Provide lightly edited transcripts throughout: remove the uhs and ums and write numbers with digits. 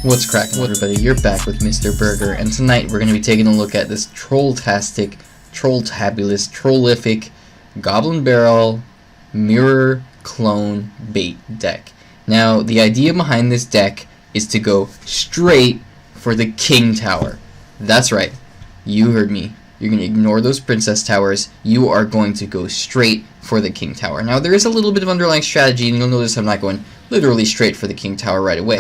What's cracking, everybody? You're back with Mr. Berger, and tonight we're going to be taking a look at this troll-tastic, troll-tabulous, trollific Goblin Barrel mirror clone bait deck. Now, the idea behind this deck is to go straight for the King Tower. That's right, you heard me. You're going to ignore those Princess Towers. You are going to go straight for the King Tower. Now, there is a little bit of underlying strategy, and you'll notice I'm not going literally straight for the King Tower right away.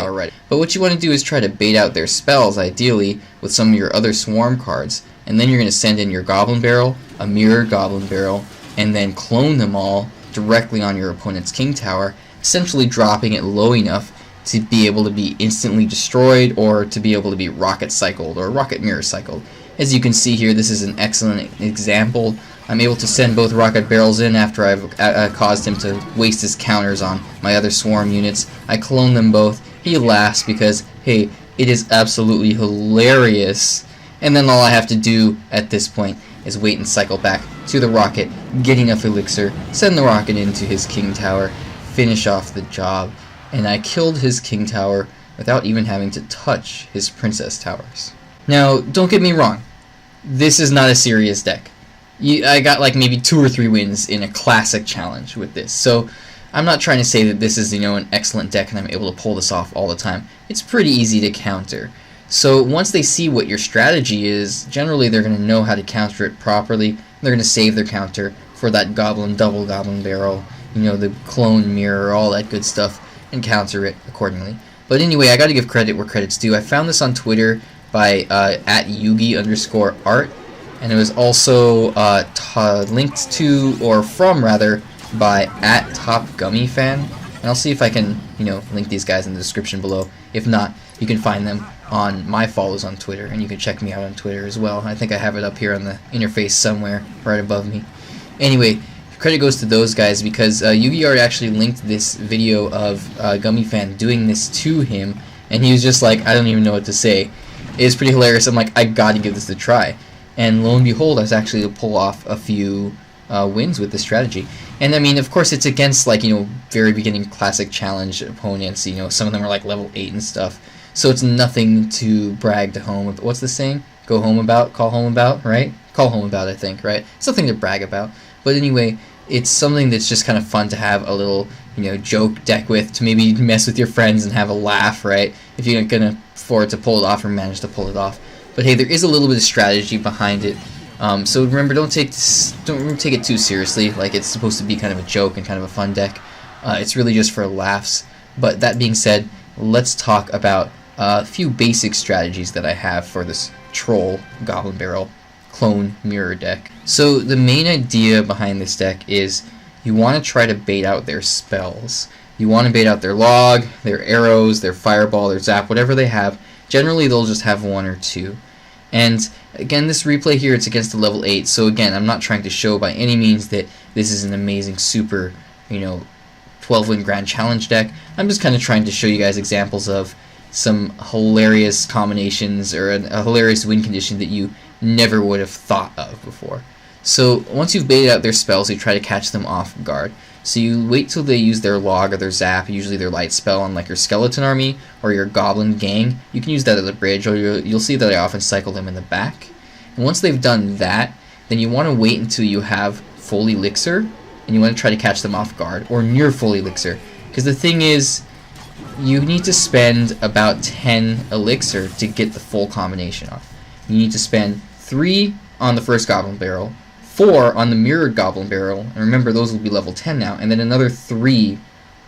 But what you want to do is try to bait out their spells, ideally, with some of your other swarm cards. And then you're going to send in your Goblin Barrel, a mirror Goblin Barrel, and then clone them all directly on your opponent's King Tower, essentially dropping it low enough to be able to be instantly destroyed or to be able to be rocket cycled or rocket mirror cycled. As you can see here, this is an excellent example. I'm able to send both rocket barrels in after I've caused him to waste his counters on my other swarm units. I clone them both. He laughs because, hey, it is absolutely hilarious. And then all I have to do at this point is wait and cycle back to the rocket, get enough elixir, send the rocket into his King Tower, finish off the job. And I killed his King Tower without even having to touch his Princess Towers. Now, don't get me wrong, this is not a serious deck. I got like maybe 2 or 3 wins in a classic challenge with this, so I'm not trying to say that this is, an excellent deck and I'm able to pull this off all the time. It's pretty easy to counter. So once they see what your strategy is, generally they're going to know how to counter it properly. They're going to save their counter for that double Goblin Barrel, the clone mirror, all that good stuff, and counter it accordingly. But anyway, I got to give credit where credit's due. I found this on Twitter by @Yugi_art, and it was also linked to, or from rather, by @TopGummyFan. And I'll see if I can, link these guys in the description below. If not, you can find them on my follows on Twitter, and you can check me out on Twitter as well. I think I have it up here on the interface somewhere, right above me. Anyway, credit goes to those guys because Yu-Gi-Oh! Actually linked this video of GummyFan doing this to him, and he was just like, I don't even know what to say. It's pretty hilarious. I'm like, I gotta give this a try. And lo and behold, I was actually able to pull off a few wins with this strategy. And I mean, of course, it's against very beginning classic challenge opponents. Some of them are like level 8 and stuff. So it's nothing to brag to home about. What's the saying? Go home about, call home about, right? Call home about, I think, right? It's nothing to brag about. But anyway, it's something that's just kind of fun to have a little, joke deck with, to maybe mess with your friends and have a laugh, right? If you're gonna afford to pull it off or manage to pull it off. But hey, there is a little bit of strategy behind it. So remember, don't take it too seriously. Like, it's supposed to be kind of a joke and kind of a fun deck. It's really just for laughs. But that being said, let's talk about a few basic strategies that I have for this troll Goblin Barrel clone mirror deck. So the main idea behind this deck is you want to try to bait out their spells. You want to bait out their log, their arrows, their fireball, their zap, whatever they have. Generally, they'll just have 1 or 2. And again, this replay here, it's against the level 8. So again, I'm not trying to show by any means that this is an amazing super, 12-win Grand Challenge deck. I'm just kind of trying to show you guys examples of some hilarious combinations or a hilarious win condition that you never would have thought of before. So once you've baited out their spells, you try to catch them off guard. So you wait till they use their log or their zap, usually their light spell, on like your skeleton army or your goblin gang. You can use that at the bridge, or you'll see that I often cycle them in the back. And once they've done that, then you want to wait until you have full elixir, and you want to try to catch them off guard, or near full elixir. Because the thing is, you need to spend about 10 elixir to get the full combination off. You need to spend 3 on the first Goblin Barrel, 4 on the mirrored Goblin Barrel, and remember those will be level 10 now, and then another 3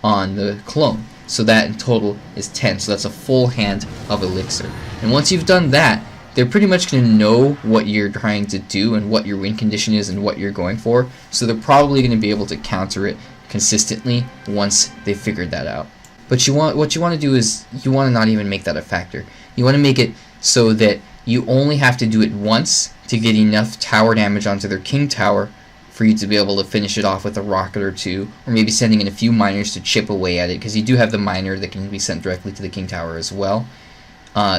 on the clone. So that in total is 10, so that's a full hand of elixir. And once you've done that, they're pretty much going to know what you're trying to do and what your win condition is and what you're going for, so they're probably going to be able to counter it consistently once they've figured that out. But what you want to do is you want to not even make that a factor. You want to make it so that you only have to do it once to get enough tower damage onto their King Tower for you to be able to finish it off with a rocket or 2, or maybe sending in a few miners to chip away at it, because you do have the miner that can be sent directly to the King Tower as well.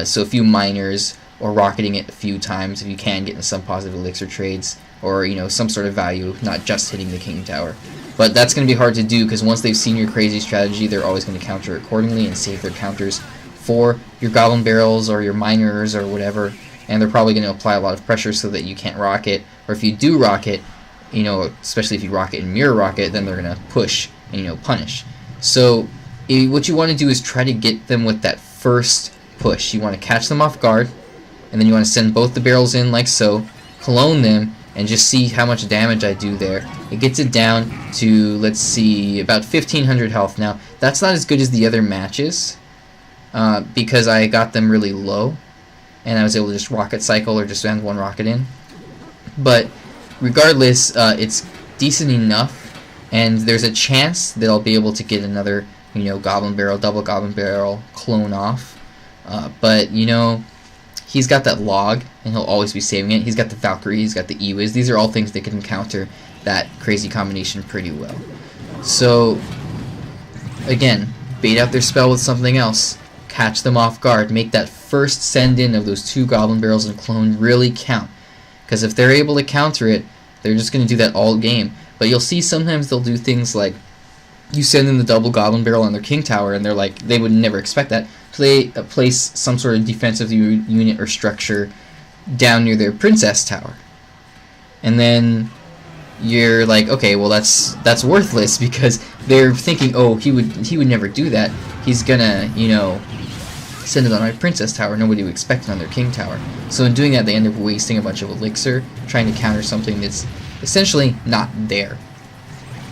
So a few miners, or rocketing it a few times if you can, getting some positive elixir trades, or some sort of value, not just hitting the King Tower. But that's going to be hard to do, because once they've seen your crazy strategy, they're always going to counter accordingly and save their counters for your Goblin Barrels or your Miners or whatever, and they're probably going to apply a lot of pressure so that you can't rock it, or if you do rock it, you know, especially if you rock it and mirror rock it, then they're going to push and, you know, punish. So what you want to do is try to get them with that first push. You want to catch them off guard, and then you want to send both the barrels in like so, clone them, and just see how much damage I do there. It gets it down to, let's see, about 1500 health. Now, that's not as good as the other matches, because I got them really low, and I was able to just rocket cycle or just send one rocket in. But regardless, it's decent enough, and there's a chance that I'll be able to get another, you know, Goblin Barrel, double Goblin Barrel clone off. But, you know, he's got that log, and he'll always be saving it. He's got the Valkyrie, he's got the E-Wiz. These are all things that can counter that crazy combination pretty well. So, again, bait out their spell with something else. Catch them off guard. Make that first send-in of those 2 Goblin Barrels and clone really count. Because if they're able to counter it, they're just going to do that all game. But you'll see sometimes they'll do things like, you send in the double Goblin Barrel on their King Tower, and they're like, they would never expect that. So they place some sort of defensive unit or structure down near their Princess Tower. And then you're like, okay, well that's worthless, because they're thinking, oh, he would never do that. He's gonna, you know, send it on my Princess Tower. Nobody would expect it on their King Tower. So in doing that, they end up wasting a bunch of elixir trying to counter something that's essentially not there.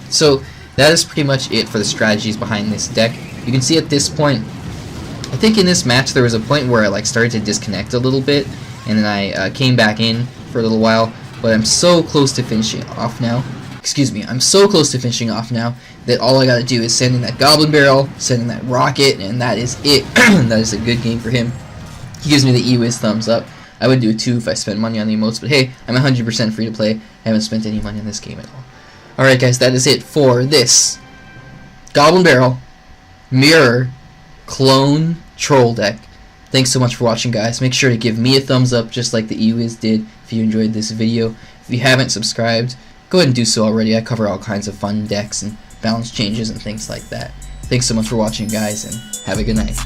So that is pretty much it for the strategies behind this deck. You can see at this point, I think in this match there was a point where I like started to disconnect a little bit, and then I came back in for a little while, but I'm so close to finishing off now. Excuse me, I'm so close to finishing off now that all I gotta do is send in that Goblin Barrel, send in that Rocket, and that is it. That is a good game for him. He gives me the E-Wiz thumbs up. I would do it too if I spent money on the emotes, but hey, I'm 100% free to play. I haven't spent any money on this game at all. Alright guys, that is it for this Goblin Barrel Mirror Clone Troll deck. Thanks so much for watching, guys. Make sure to give me a thumbs up just like the E-Wiz did if you enjoyed this video. If you haven't subscribed, go ahead and do so already. I cover all kinds of fun decks and balance changes and things like that. Thanks so much for watching, guys, and have a good night.